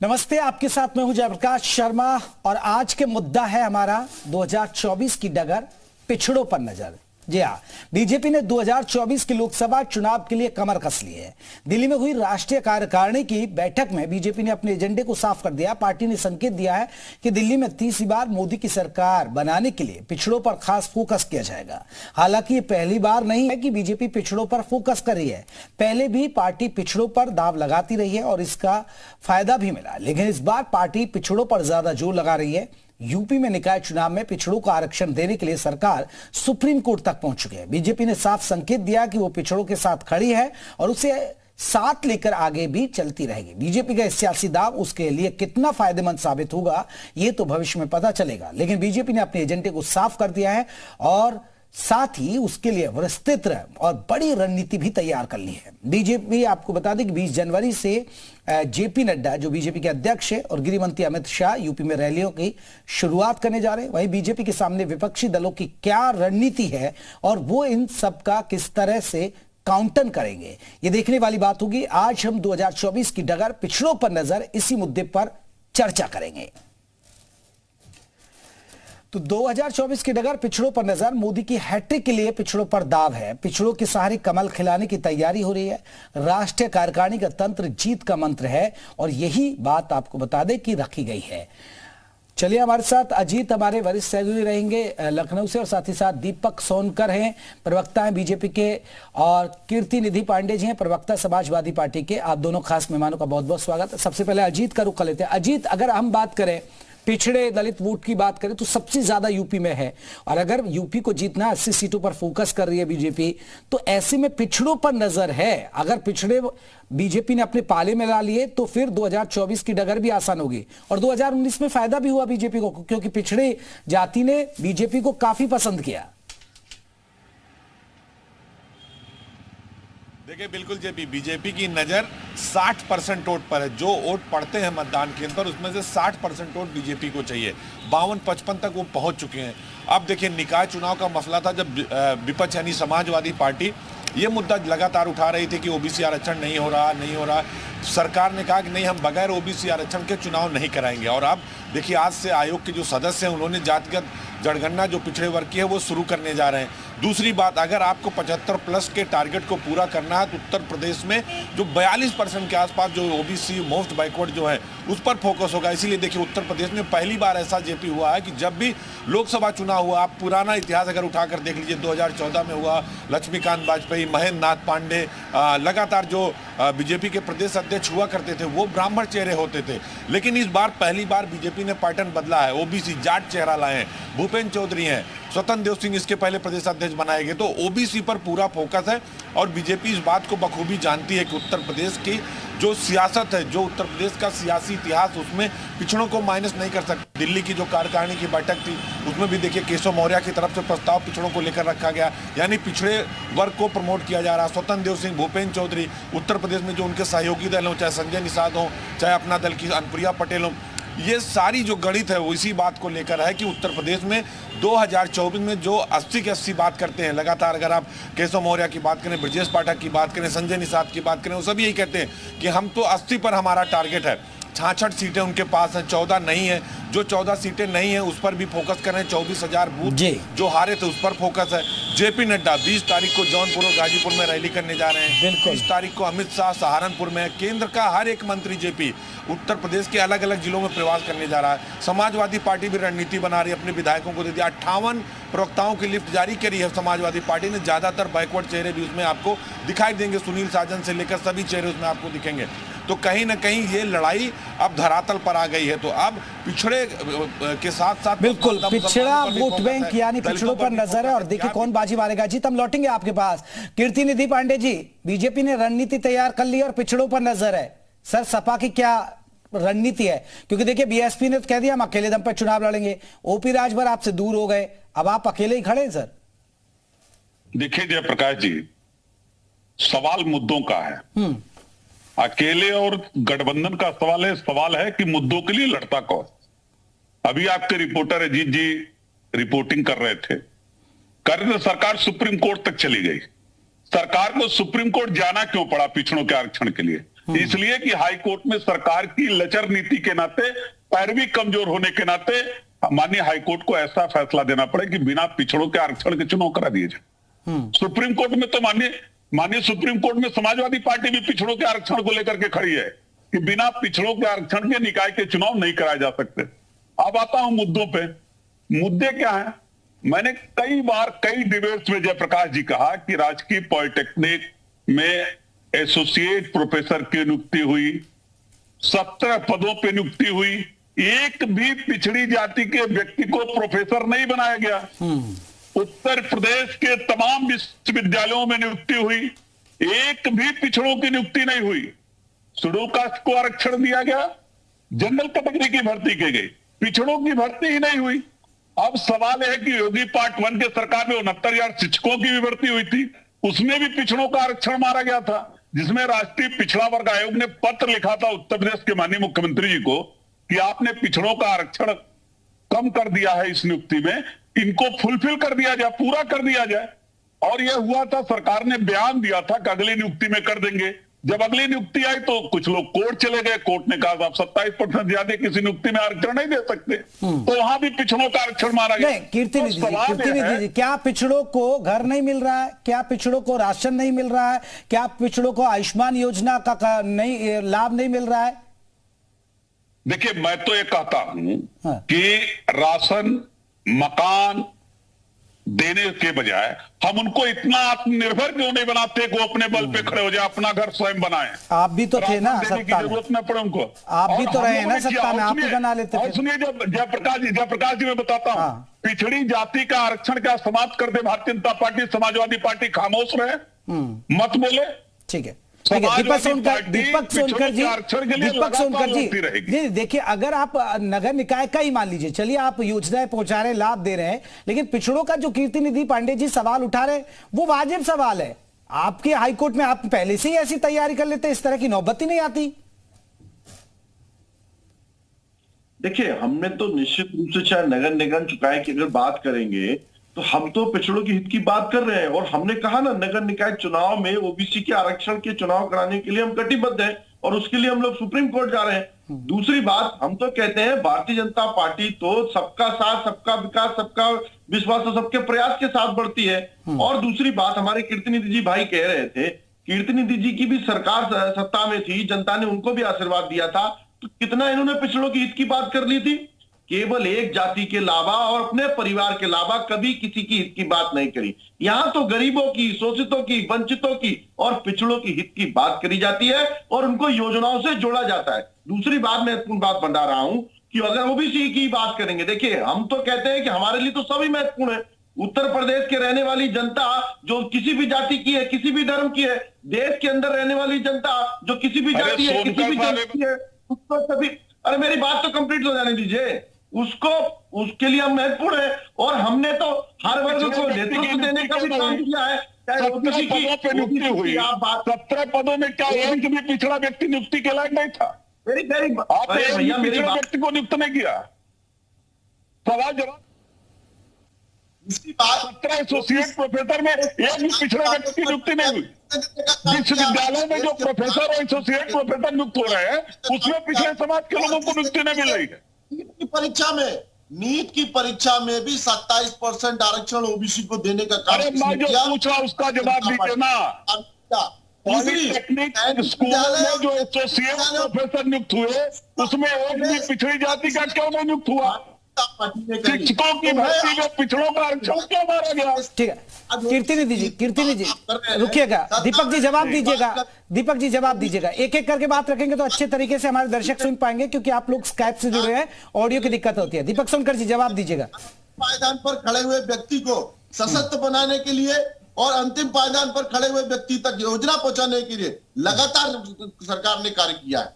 नमस्ते, आपके साथ मैं हूं जयप्रकाश शर्मा और आज के मुद्दा है हमारा 2024 की डगर, पिछड़ों पर नजर। जी हाँ, बीजेपी ने 2024 के लोकसभा चुनाव के लिए कमर कस ली है। दिल्ली में हुई राष्ट्रीय कार्यकारिणी की बैठक में बीजेपी ने अपने एजेंडे को साफ कर दिया। पार्टी ने संकेत दिया है कि दिल्ली में तीसरी बार मोदी की सरकार बनाने के लिए पिछड़ों पर खास फोकस किया जाएगा। हालांकि ये पहली बार नहीं है कि बीजेपी पिछड़ों पर फोकस कर रही है। पहले भी पार्टी पिछड़ों पर दाव लगाती रही है और इसका फायदा भी मिला, लेकिन इस बार पार्टी पिछड़ों पर ज्यादा जोर लगा रही है। यूपी में निकाय चुनाव में पिछड़ों को आरक्षण देने के लिए सरकार सुप्रीम कोर्ट तक पहुंच चुकी है। बीजेपी ने साफ संकेत दिया कि वो पिछड़ों के साथ खड़ी है और उसे साथ लेकर आगे भी चलती रहेगी। बीजेपी का सियासी दाव उसके लिए कितना फायदेमंद साबित होगा ये तो भविष्य में पता चलेगा, लेकिन बीजेपी ने अपने एजेंडे को साफ कर दिया है और साथ ही उसके लिए विस्तृत और बड़ी रणनीति भी तैयार कर ली है। बीजेपी, आपको बता दें कि 20 जनवरी से जेपी नड्डा जो बीजेपी के अध्यक्ष है और गृह मंत्री अमित शाह यूपी में रैलियों की शुरुआत करने जा रहे हैं। वहीं बीजेपी के सामने विपक्षी दलों की क्या रणनीति है और वो इन सब का किस तरह से काउंटर करेंगे, ये देखने वाली बात होगी। आज हम 2024 की डगर, पिछड़ों पर नजर, इसी मुद्दे पर चर्चा करेंगे। तो 2024 की डगर, पिछड़ों पर नजर। मोदी की हैट्रिक के लिए पिछड़ों पर दाव है। पिछड़ों के सहारे कमल खिलाने की तैयारी हो रही है। राष्ट्रीय कार्यकारिणी का तंत्र जीत का मंत्र है और यही बात आपको बता दें कि रखी गई है। चलिए, हमारे साथ अजीत, हमारे वरिष्ठ सहयोगी रहेंगे लखनऊ से, और साथ ही साथ दीपक सोनकर हैं, प्रवक्ता हैं बीजेपी के, और कीर्ति निधि पांडे जी हैं, प्रवक्ता समाजवादी पार्टी के। आप दोनों खास मेहमानों का बहुत बहुत स्वागत है। सबसे पहले अजीत का रुख कर लेते हैं। अजीत, अगर हम बात करें पिछड़े दलित वोट की बात करें तो सबसे ज्यादा यूपी में है, और अगर यूपी को जीतना 80 सीटों पर फोकस कर रही है बीजेपी, तो ऐसे में पिछड़ों पर नजर है। अगर पिछड़े बीजेपी ने अपने पाले में ला लिए तो फिर 2024 की डगर भी आसान होगी, और 2019 में फायदा भी हुआ बीजेपी को, क्योंकि पिछड़े जाति ने बीजेपी को काफी पसंद किया। देखिए, बिल्कुल बीजेपी की नज़र 60% वोट पर है। जो वोट पड़ते हैं मतदान केंद्र पर, उसमें से 60% वोट बीजेपी को चाहिए। 52-55 तक वो पहुंच चुके हैं। अब देखिए, निकाय चुनाव का मसला था जब विपक्ष यानी समाजवादी पार्टी ये मुद्दा लगातार उठा रही थी कि ओबीसी आरक्षण नहीं हो रहा। सरकार ने कहा कि नहीं, हम बगैर ओबीसी आरक्षण के चुनाव नहीं कराएंगे। और अब देखिए, आज से आयोग के जो सदस्य हैं उन्होंने जातिगत जनगणना जो पिछड़े वर्ग की है वो शुरू करने जा रहे हैं। दूसरी बात, अगर आपको 75+ के टारगेट को पूरा करना है तो उत्तर प्रदेश में जो 42% के आसपास जो ओबीसी मोस्ट बैकवर्ड जो है उस पर फोकस होगा। इसीलिए देखिए, उत्तर प्रदेश में पहली बार ऐसा जेपी हुआ है कि जब भी लोकसभा चुनाव हुआ, आप पुराना इतिहास अगर उठाकर देख लीजिए, 2014 में हुआ, लक्ष्मीकांत वाजपेयी, महेंद्र नाथ पांडे, लगातार जो बीजेपी के प्रदेश अध्यक्ष हुआ करते थे वो ब्राह्मण चेहरे होते थे। लेकिन इस बार पहली बार बीजेपी ने पैटर्न बदला है, ओबीसी जाट चेहरा लाए हैं। भूपेंद्र चौधरी हैं, स्वतंत्र देव सिंह इसके पहले प्रदेश अध्यक्ष बनाए गए। तो ओबीसी पर पूरा फोकस है और बीजेपी इस बात को बखूबी जानती है कि उत्तर प्रदेश की जो सियासत है, जो उत्तर प्रदेश का सियासी इतिहास, उसमें पिछड़ों को माइनस नहीं कर सकते। दिल्ली की जो कार्यकारिणी की बैठक थी उसमें भी देखिए, केशव मौर्य की तरफ से प्रस्ताव पिछड़ों को लेकर रखा गया, यानी पिछड़े वर्ग को प्रमोट किया जा रहा है। स्वतंत्र देव सिंह, भूपेंद्र चौधरी, उत्तर प्रदेश में जो उनके सहयोगी दल हों, चाहे संजय निषाद हों, चाहे अपना दल की अनुप्रिया पटेल हों, ये सारी जो गणित है वो इसी बात को लेकर है कि उत्तर प्रदेश में 2024 में जो 80 की 80 बात करते हैं लगातार, अगर आप केशव मौर्य की बात करें, ब्रजेश पाठक की बात करें, संजय निषाद की बात करें, वो सभी यही कहते हैं कि हम तो 80 पर हमारा टारगेट है। 66 सीटें उनके पास हैं, 14 नहीं है। जो 14 सीटें नहीं है उस पर भी फोकस कर रहे हैं। 24,000 बूथ जो हारे थे उस पर फोकस है। जेपी नड्डा 20 तारीख को जौनपुर और गाजीपुर में रैली करने जा रहे हैं। 30 तारीख को अमित शाह सहारनपुर में। केंद्र का हर एक मंत्री जेपी उत्तर प्रदेश के अलग अलग जिलों में प्रवास करने जा रहा है। समाजवादी पार्टी भी रणनीति बना रही है, अपने विधायकों को दे दिया। 58 प्रवक्ताओं की लिस्ट जारी करी है समाजवादी पार्टी ने। ज्यादातर बैकवर्ड चेहरे भी उसमें आपको दिखाई देंगे, सुनील साजन से लेकर सभी चेहरे उसमें आपको दिखेंगे। तो कहीं ना कहीं ये लड़ाई अब धरातल पर आ गई है। तो अब पिछड़े के साथ साथ बिल्कुल पिछड़ा वोट बैंक यानी पिछड़ों पर नजर है, और देखिए कौन बाजी मारेगा। जीत, हम लौटेंगे आपके पास। कीर्ति निधि पांडे जी, बीजेपी ने रणनीति तैयार कर ली और पिछड़ों पर नजर है। सर, सपा की क्या रणनीति है? क्योंकि देखिए, बीएसपी ने तो कह दिया हम अकेले दम पर चुनाव लड़ेंगे। ओपी राजभर आपसे दूर हो गए, अब आप अकेले ही खड़े हैं। सर देखिए जयप्रकाश जी, सवाल मुद्दों का है। अकेले और गठबंधन का सवाल है कि मुद्दों के लिए लड़ता कौन। अभी आपके रिपोर्टर अजीत जी रिपोर्टिंग कर रहे थे, तो सरकार सुप्रीम कोर्ट तक चली गई। सरकार को सुप्रीम कोर्ट जाना क्यों पड़ा पिछड़ों के आरक्षण के लिए? इसलिए कि हाईकोर्ट में सरकार की लचर नीति के नाते, पैरवी कमजोर होने के नाते माननीय हाईकोर्ट को ऐसा फैसला देना पड़े कि बिना पिछड़ों के आरक्षण के चुनाव करा दिए जाए। सुप्रीम कोर्ट में तो माननीय सुप्रीम कोर्ट में समाजवादी पार्टी भी पिछड़ों के आरक्षण को लेकर के खड़ी है कि बिना पिछड़ों के आरक्षण के निकाय के चुनाव नहीं कराए जा सकते। अब आता हूं मुद्दों पे। मुद्दे क्या है? मैंने कई बार कई डिबेट्स में जयप्रकाश जी कहा कि राजकीय पॉलिटेक्निक में एसोसिएट प्रोफेसर की नियुक्ति हुई, 17 पदों पे नियुक्ति हुई, एक भी पिछड़ी जाति के व्यक्ति को प्रोफेसर नहीं बनाया गया। उत्तर प्रदेश के तमाम विश्वविद्यालयों में नियुक्ति हुई, एक भी पिछड़ों की नियुक्ति नहीं हुई। शेड्यूल कास्ट को आरक्षण दिया गया, जनरल कैटेगरी की भर्ती की गई, पिछड़ों की भर्ती ही नहीं हुई। अब सवाल है कि योगी पार्ट 1 के सरकार में 69,000 शिक्षकों की भी भर्ती हुई थी, उसमें भी पिछड़ों का आरक्षण मारा गया था, जिसमें राष्ट्रीय पिछड़ा वर्ग आयोग ने पत्र लिखा था उत्तर प्रदेश के माननीय मुख्यमंत्री जी को कि आपने पिछड़ों का आरक्षण कम कर दिया है इस नियुक्ति में, इनको फुलफिल कर दिया जाए, पूरा कर दिया जाए। और यह हुआ था, सरकार ने बयान दिया था कि अगली नियुक्ति में कर देंगे। जब अगली नियुक्ति आई तो कुछ लोग कोर्ट चले गए, कोर्ट ने कहा आप 27% ज्यादा किसी नियुक्ति में आरक्षण नहीं दे सकते, तो वहां भी पिछड़ों का आरक्षण मारा गया। कीर्तिनिधि जी, क्या पिछड़ों को घर नहीं मिल रहा है? क्या पिछड़ों को राशन नहीं मिल रहा है? क्या पिछड़ों को आयुष्मान योजना का नहीं लाभ नहीं मिल रहा है? देखिए, मैं तो ये कहता हूं कि राशन, मकान देने के बजाय हम उनको इतना आत्मनिर्भर क्यों नहीं बनाते कि वो अपने बल पे खड़े हो जाए, अपना घर स्वयं बनाए। आप भी तो थे ना सत्ता में, जरूरत न पड़े उनको। आप भी तो रहे ना सत्ता में, आप भी बना लेते थे। सुनिए, जब जयप्रकाश जी मैं बताता हूं, पिछड़ी जाति का आरक्षण क्या समाप्त कर दे भारतीय जनता पार्टी, समाजवादी पार्टी खामोश रहे, मत बोले? ठीक है, दीपक सोनकर जी, देखिए, अगर आप नगर निकाय का ही मान लीजिए, चलिए आप योजनाएं पहुंचा रहे हैं, लाभ दे रहे हैं, लेकिन पिछड़ों का जो कीर्तिनिधि पांडे जी सवाल उठा रहे हैं वो वाजिब सवाल है। आपके हाईकोर्ट में आप पहले से ही ऐसी तैयारी कर लेते, इस तरह की नौबत ही नहीं आती। देखिए, हमने तो निश्चित रूप से चाहे नगर निगम चुकाए की अगर बात करेंगे तो हम तो पिछड़ों के हित की बात कर रहे हैं, और हमने कहा ना नगर निकाय चुनाव में ओबीसी के आरक्षण के चुनाव कराने के लिए हम कटिबद्ध हैं और उसके लिए हम लोग सुप्रीम कोर्ट जा रहे हैं। दूसरी बात, हम तो कहते हैं भारतीय जनता पार्टी तो सबका साथ, सबका विकास, सबका विश्वास और सबके प्रयास के साथ बढ़ती है। और दूसरी बात, हमारे कीर्तिनिधि जी भाई कह रहे थे, कीर्तिनिधि जी की भी सरकार सत्ता में थी, जनता ने उनको भी आशीर्वाद दिया था, तो कितना इन्होंने पिछड़ों के हित की बात कर ली थी? केवल एक जाति के अलावा और अपने परिवार के अलावा कभी किसी की हित की बात नहीं करी। यहां तो गरीबों की, शोषितों की, वंचितों की और पिछड़ों की हित की बात करी जाती है और उनको योजनाओं से जोड़ा जाता है। दूसरी बात, महत्वपूर्ण बात बता रहा हूं कि अगर ओबीसी की बात करेंगे, देखिए हम तो कहते हैं कि हमारे लिए तो सभी महत्वपूर्ण है। उत्तर प्रदेश के रहने वाली जनता जो किसी भी जाति की है, किसी भी धर्म की है, देश के अंदर रहने वाली जनता जो किसी भी जाति है, किसी भी धर्म की है, उसको सभी, अरे मेरी बात तो कंप्लीट हो जाने दीजिए, उसको, उसके लिए हम महत्वपूर्ण है। और हमने तो हर वर्ग को नेतृत्व देने का भी काम किया है। 17 पदों पे नियुक्ति हुई, 17 पदों में क्या एक भी पिछड़ा व्यक्ति नियुक्ति के लायक नहीं था? भैया, मेरी व्यक्ति को नियुक्त नहीं किया। सवाल जवाब, 17 एसोसिएट प्रोफेसर में एक भी पिछड़ा व्यक्ति की नियुक्ति नहीं हुई। विश्वविद्यालय में जो प्रोफेसर और एसोसिएट प्रोफेसर नियुक्त हो रहे हैं उसमें पिछड़े समाज के लोगों को नियुक्ति नहीं मिल रही है। नीट की परीक्षा में भी 27% आरक्षण ओबीसी को देने का काम मैं जो पूछा उसका जवाब दीजिए ना। पॉलिटेक्निक स्कूल में जो एसोसिएट प्रोफेसर नियुक्त हुए उसमें एक भी पिछड़ी जाति का क्यों नहीं नियुक्त हुआ? शिक्षकों की भर्ती में पिछड़ों का आरक्षण क्यों मारा गया? ठीक है, कीर्तिनिधि जी रुकिएगा, दीपक जी जवाब दीजिएगा, एक एक करके बात रखेंगे तो अच्छे तरीके से हमारे दर्शक सुन पाएंगे, क्योंकि आप लोग स्काइप से जुड़े हैं, ऑडियो की दिक्कत होती है। दीपक सोनकर जी जवाब दीजिएगा। पायदान पर खड़े हुए व्यक्ति को सशक्त बनाने के लिए और अंतिम पायदान पर खड़े हुए व्यक्ति तक योजना पहुंचाने के लिए लगातार सरकार ने कार्य किया है।